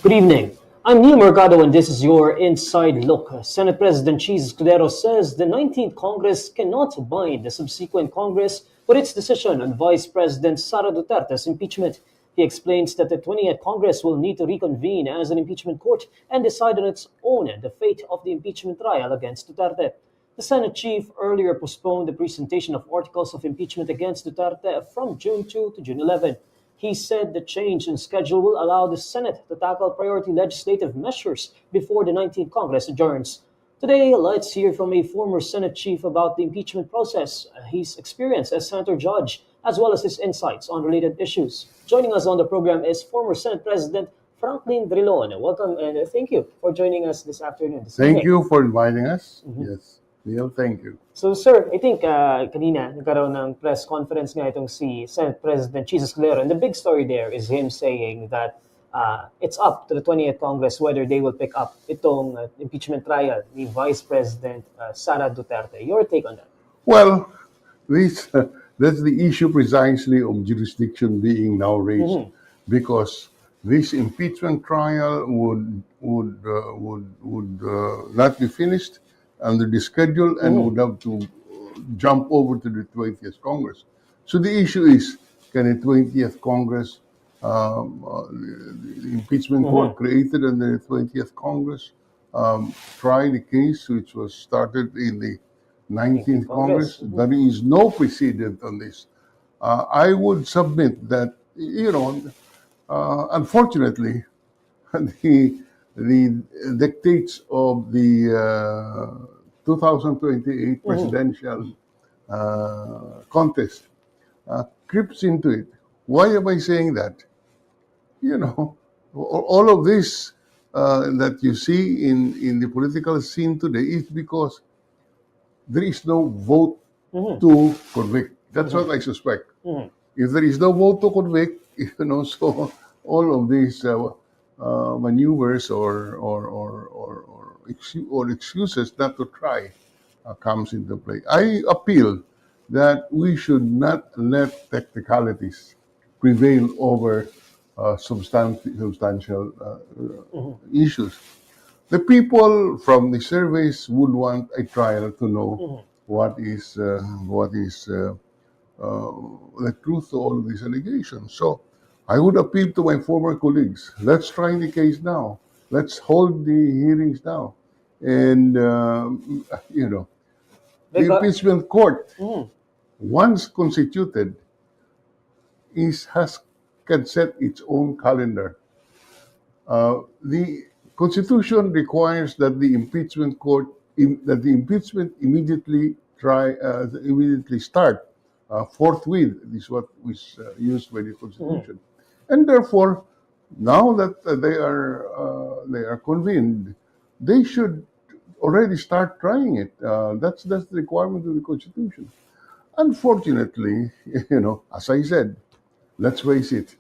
Good evening. I'm Neil Mercado and this is your Inside Look. Senate President Duterte says the 19th Congress cannot bind the subsequent Congress with its decision on Vice President Sara Duterte's impeachment. He explains that the 20th Congress will need to reconvene as an impeachment court and decide on its own the fate of the impeachment trial against Duterte. The Senate chief earlier postponed the presentation of articles of impeachment against Duterte from June 2 to June 11. He said the change in schedule will allow the Senate to tackle priority legislative measures before the 19th Congress adjourns. Today, let's hear from a former Senate chief about the impeachment process, his experience as senator judge, as well as his insights on related issues. Joining us on the program is former Senate President Franklin Drilon. Welcome and thank you for joining us this afternoon. Thank you for inviting us. Yes, Neil, thank you. So sir, I think kanina nagkaroon ng press conference nga itong si Senate President Duterte, and the big story there is him saying that it's up to the 20th Congress whether they will pick up itong impeachment trial ni Vice President Sara Duterte. Your take on that? Well, that's the issue precisely of jurisdiction being now raised, because this impeachment trial would not be finished under the schedule and would have to jump over to the 20th Congress. So the issue is, can the 20th Congress, the impeachment court created under the 20th Congress, try the case which was started in the 19th Congress? There is no precedent on this. I would submit that, unfortunately, the dictates of the 2028 presidential contest creeps into it. Why am I saying that? All of this that you see in the political scene today is because there is no vote to convict. That's what I suspect. If there is no vote to convict, so all of these maneuvers or excuses not to try comes into play. I appeal that we should not let technicalities prevail over substantial issues. The people from the surveys would want a trial to know what is the truth to all of these allegations. So I would appeal to my former colleagues. Let's try the case now. Let's hold the hearings now. And, the impeachment court, once constituted, can set its own calendar. The Constitution requires that the impeachment court, that the impeachment immediately start forthwith. This is what was used by the Constitution. And therefore, now that they are convened, they should already start trying it. That's the requirement of the Constitution. Unfortunately, as I said, let's face it,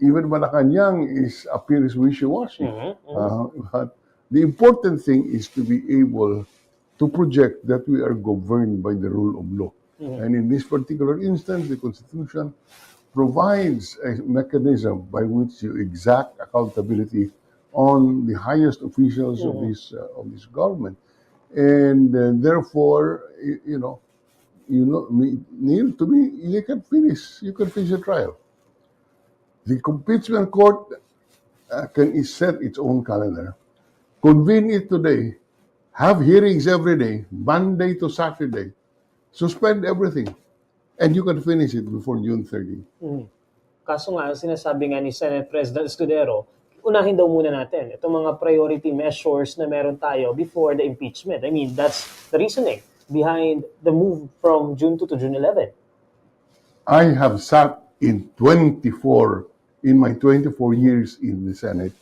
even Malacanang appears wishy-washy. But the important thing is to be able to project that we are governed by the rule of law. And in this particular instance, the Constitution provides a mechanism by which you exact accountability on the highest officials of this government, and therefore, Neil, to me, you can finish the trial. The impeachment court can set its own calendar, convene it today, have hearings every day, Monday to Saturday, suspend everything, and you can finish it before June 30. Kaso nga, sinasabi nga ni Senate President Duterte, unahin daw muna natin itong mga priority measures na meron tayo before the impeachment. I mean, that's the reasoning behind the move from June 2 to June 11. I have sat in my 24 years in the Senate.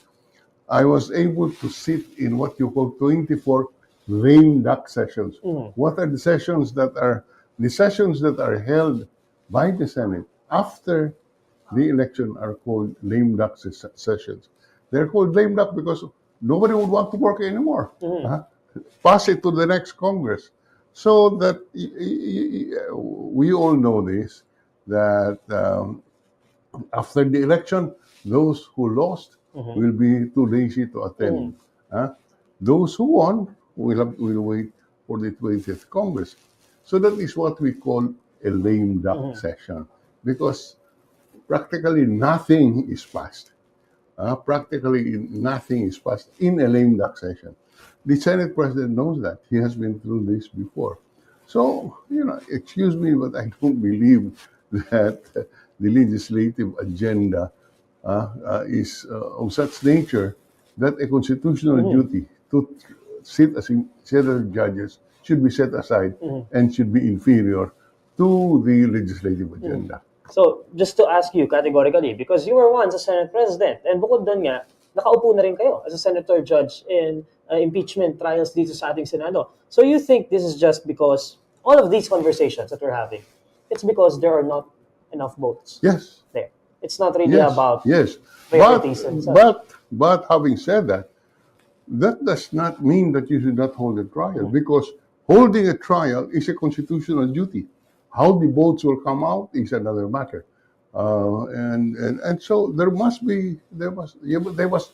I was able to sit in what you call 24 lame duck sessions. What are the sessions that are held by the Senate after the election are called lame duck sessions. They're called lame duck because nobody would want to work anymore. Pass it to the next Congress. So that we all know this, that after the election, those who lost will be too lazy to attend. Those who want will wait for the 20th Congress. So that is what we call a lame duck session, because practically nothing is passed. Practically nothing is passed in a lame duck session. The Senate President knows that. He has been through this before. So, excuse me, but I don't believe that the legislative agenda is of such nature that a constitutional duty to sit as several judges should be set aside and should be inferior to the legislative agenda. So, just to ask you categorically, because you were once a Senate President, and bukod doon nga, nakaupo na rin kayo as a Senator Judge in impeachment trials dito sa ating Senado. So you think this is just because all of these conversations that we're having, it's because there are not enough votes Yes. there. It's not really about yes. priorities and such. But having said that, that does not mean that you should not hold a trial, because holding a trial is a constitutional duty. How the votes will come out is another matter, and so they must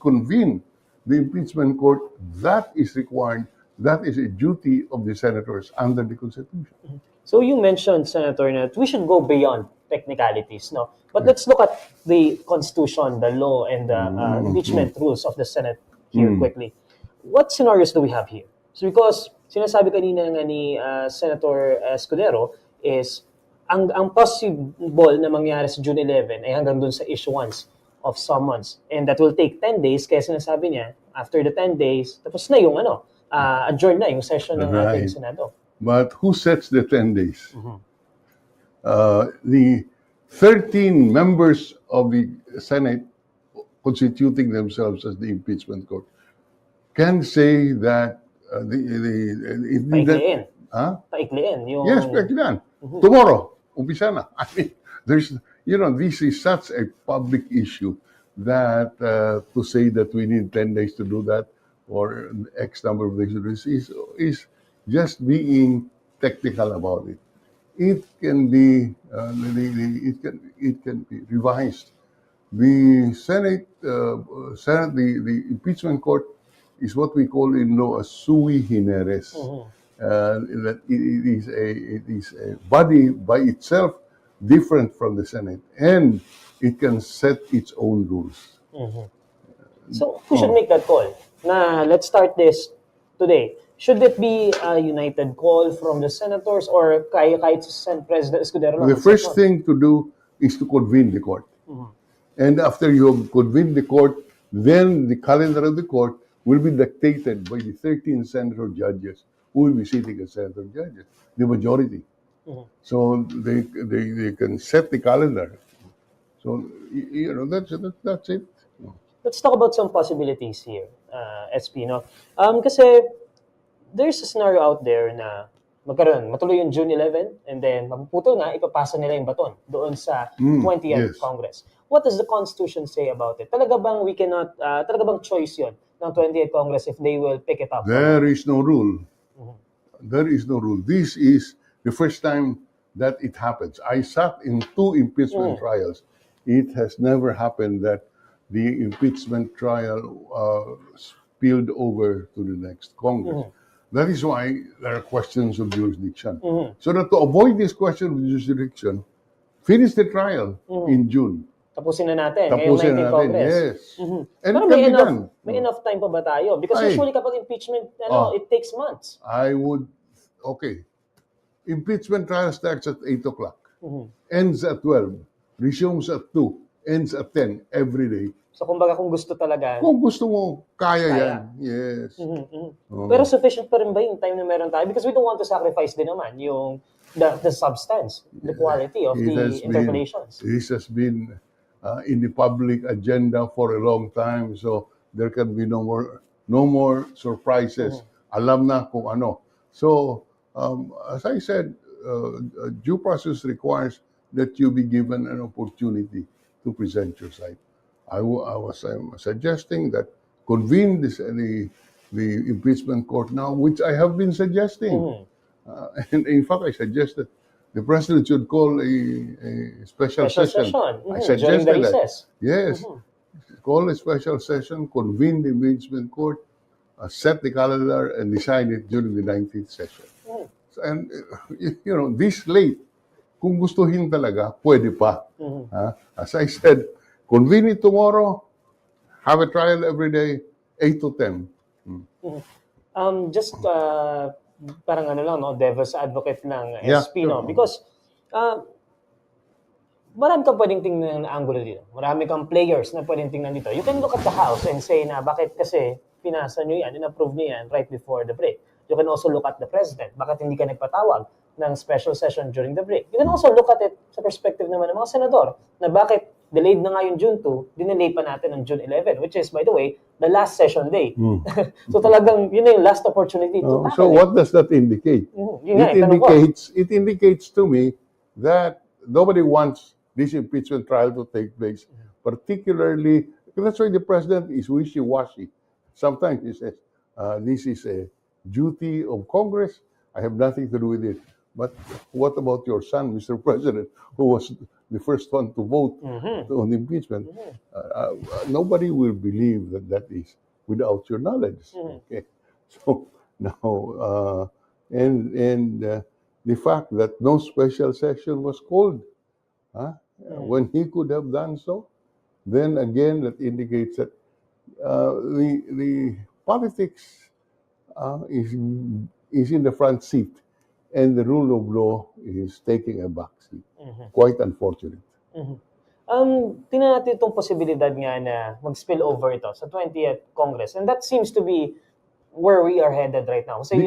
convene the impeachment court. That is required. That is a duty of the senators under the Constitution. So you mentioned, Senator, that we should go beyond technicalities, no? But let's look at the Constitution, the law, and the impeachment rules of the Senate here quickly. What scenarios do we have here? So because sinasabi kanina nga ni Senator Escudero is ang possible na mangyari sa June 11 ay hanggang dun sa issuance of summons, and that will take 10 days, kaya sinasabi niya after the 10 days tapos na yung adjourn na yung session ng ating Senado. But who sets the 10 days? The 13 members of the Senate constituting themselves as the impeachment court can say that Paikliin. Paikliin. Yes, paikliin. Tomorrow, umpisa na. I mean, this is such a public issue that to say that we need 10 days to do that or X number of days to do this is just being technical about it. It can be it can be revised. The Senate, the impeachment court is what we call in law a sui generis. That it is a body by itself, different from the Senate, and it can set its own rules. So who should make that call? Na let's start this today. Should it be a united call from the senators or kahit sa Senate President Escudero? The first thing to do is to convene the court. And after you have convened the court, then the calendar of the court will be dictated by the 13 senator judges who will be sitting as senator judges, the majority. So they can set the calendar. So that's it. Let's talk about some possibilities here, SP. No, kasi there's a scenario out there na matuloy yung June 11 and then mapuputol na, ipapasa nila yung baton doon sa 20th Congress. What does the Constitution say about it? Talaga bang choice yun ng 20th Congress if they will pick it up? There is no rule. There is no rule. This is the first time that it happens. I sat in 2 impeachment trials. It has never happened that the impeachment trial spilled over to the next Congress. That is why there are questions of jurisdiction. So that to avoid this question of jurisdiction, finish the trial in June. Tapusin na natin ngayong 19th Congress. Yes. And pero may enough time pa ba tayo? Because usually kapag impeachment, it takes months. Impeachment trial starts at 8 o'clock, ends at 12, resumes at 2, ends at 10 every day. So kumbaga kung gusto talaga. Kung gusto mo, kaya yan. Yes. Pero sufficient pa rin ba yung time na meron tayo? Because we don't want to sacrifice din naman yung the substance, the quality of the interpellations. This has been in the public agenda for a long time, so there can be no more surprises. Alam na kung ano. So, as I said, due process requires that you be given an opportunity to present your side. I was suggesting that convene the impeachment court now, which I have been suggesting. And in fact, I suggested the president should call a special session. I suggested that. Yes. call a special session, convene the impeachment court, set the calendar, and decide it during the 19th session. And, this late, kung gustuhin talaga, pwede pa. As I said, convene it tomorrow, have a trial every day, 8 to 10. Just parang ano lang, no, devil's advocate ng Yeah, SP, no? sure. Because marami kang pwedeng tingnan na angulo dito. Marami kang players na pwedeng tingnan dito. You can look at the House and say na bakit kasi pinasa nyo yan, in-approve nyo yan right before the break. You can also look at the President. Bakit hindi ka nagpatawag ng special session during the break? You can also look at it sa perspective naman ng mga senador na bakit delayed na nga yung June 2, dinelay pa natin ng June 11, which is, by the way, the last session day. So talagang, yun na yung last opportunity to tackle So what does that indicate? It indicates to me that nobody wants this impeachment trial to take place, particularly, that's why the president is wishy-washy. Sometimes he says, this is a duty of Congress, I have nothing to do with it. But what about your son, Mr. President, who was the first one to vote on impeachment? Nobody will believe that is without your knowledge. Okay, so now, and the fact that no special session was called, when he could have done so, then again that indicates that the politics is in the front seat, and the rule of law is taking a back seat. Quite unfortunate. Tingnan natin itong posibilidad nga na mag-spill over ito sa 20th Congress. And that seems to be where we are headed right now. So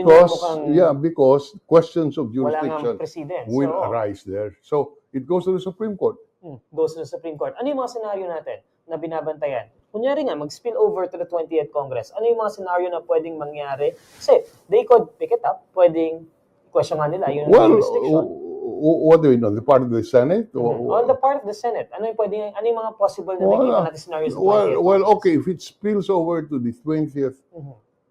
because questions of jurisdiction will So, arise there. So it goes to the Supreme Court. Goes to the Supreme Court. Ano yung mga senaryo natin na binabantayan? Kunyari nga, mag-spill over to the 20th Congress. Ano yung mga senaryo na pwedeng mangyari? Kasi they could pick it up, pwedeng question nga nila yung jurisdiction. What do we know? The part of the Senate? On the part of the Senate. Ano yung mga possible na nakikita natin scenarios? Well, okay, if it spills over to the 20th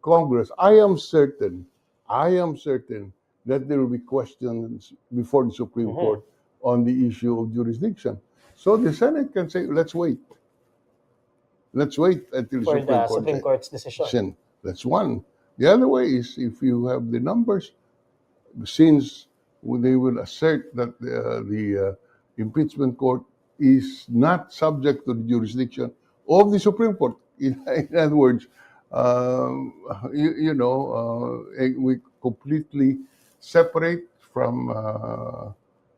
Congress, I am certain that there will be questions before the Supreme Court on the issue of jurisdiction. So the Senate can say, let's wait. Let's wait until for the Supreme Court's decision. That's one. The other way is if you have the numbers, since they will assert that the impeachment court is not subject to the jurisdiction of the Supreme Court. In other words, we completely separate from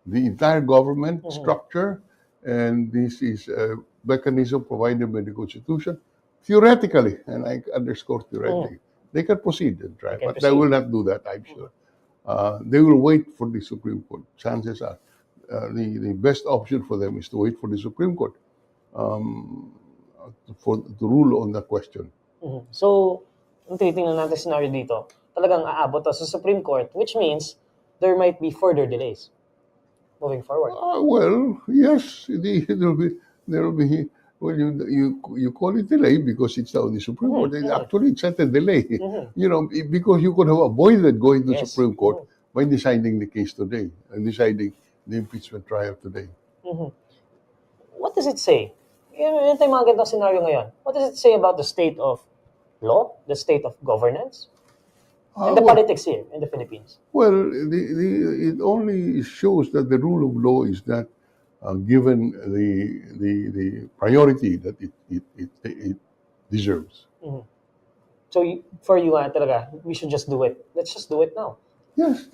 the entire government structure, and this is a mechanism provided by the Constitution. Theoretically, and I underscore theoretically, they can proceed and try, but they will not do that, I'm sure. They will wait for the Supreme Court. Chances are the best option for them is to wait for the Supreme Court to rule on the question. So, ang tinitingnan natin scenario dito, talagang aabot sa Supreme Court, which means there might be further delays moving forward. Well, yes, there will be. Well, you call it delay because it's now the Supreme Court. Actually, it's not a delay. Because you could have avoided going to the Supreme Court by deciding the case today and deciding the impeachment trial today. What does it say? Yun tayo mga ganitong scenario ngayon. What does it say about the state of law, the state of governance, and the politics here in the Philippines? Well, it only shows that the rule of law is not given the priority that it deserves. So for you, talaga, we should just do it. Let's just do it now. Yes.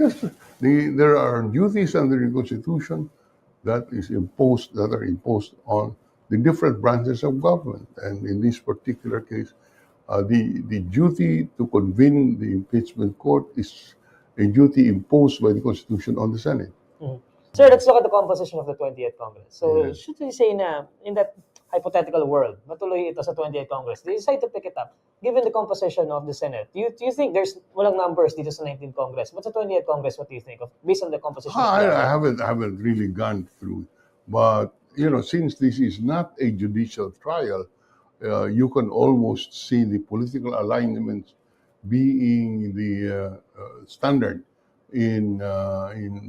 There are duties under the Constitution that are imposed on the different branches of government, and in this particular case, the duty to convene the impeachment court is a duty imposed by the Constitution on the Senate. Sir, let's look at the composition of the 20th Congress. So, should we say na in that hypothetical world, matuloy ito sa 20th Congress, they decide to pick it up, given the composition of the Senate, do you think there's walang numbers dito sa 19th Congress? But sa 20th Congress, what do you think of, based on the composition? I haven't really gone through, but since this is not a judicial trial, you can almost see the political alignments being the standard in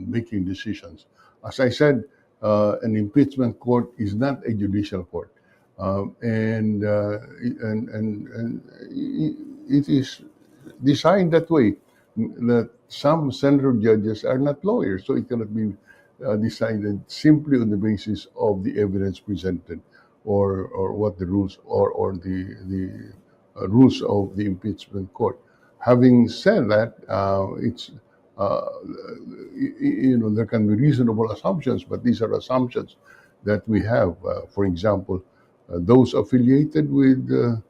making decisions. As I said, an impeachment court is not a judicial court. And it is designed that way that some senator judges are not lawyers, so it cannot be decided simply on the basis of the evidence presented, or what the rules, or the rules of the impeachment court. Having said that, it's there can be reasonable assumptions, but these are assumptions that we have. For example, those affiliated with the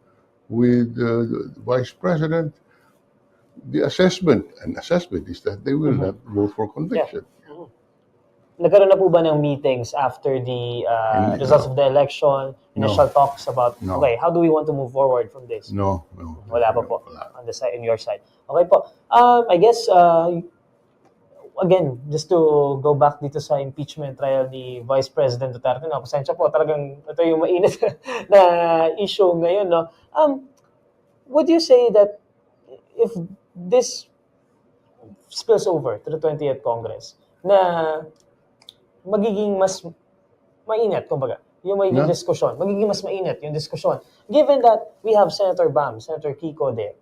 vice president, the assessment is that they will not vote for conviction. Nagkaroon na po ba ng meetings after the results of the election, initial talks about, okay, how do we want to move forward from this? No. Wala pa po on the side, on your side. Okay po. I guess, again, just to go back dito sa impeachment trial ni Vice President Duterte, no, pasensya po, talagang ito yung mainit na issue ngayon, no? Would you say that if this spills over to the 20th Congress, na magiging mas mainit, kumbaga, yung magiging diskusyon, magiging mas mainit yung diskusyon, given that we have Senator Bam, Senator Kiko there,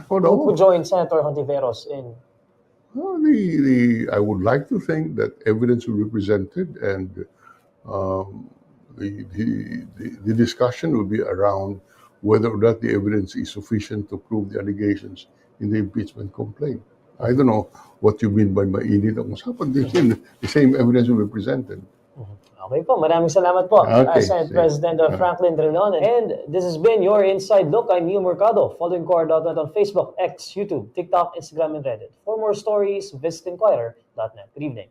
who joined Senator Hontiveros in... Well, I would like to think that evidence will be presented, and the discussion will be around whether or not the evidence is sufficient to prove the allegations in the impeachment complaint. I don't know what you mean by mainit ang usapan. The same evidence will be presented. Okay po, maraming salamat po, Senate President Franklin Drilon. And this has been your Inside Look. I'm Neil Mercado. Follow INQUIRER.net on Facebook, X, YouTube, TikTok, Instagram, and Reddit. For more stories, visit INQUIRER.net. Good evening.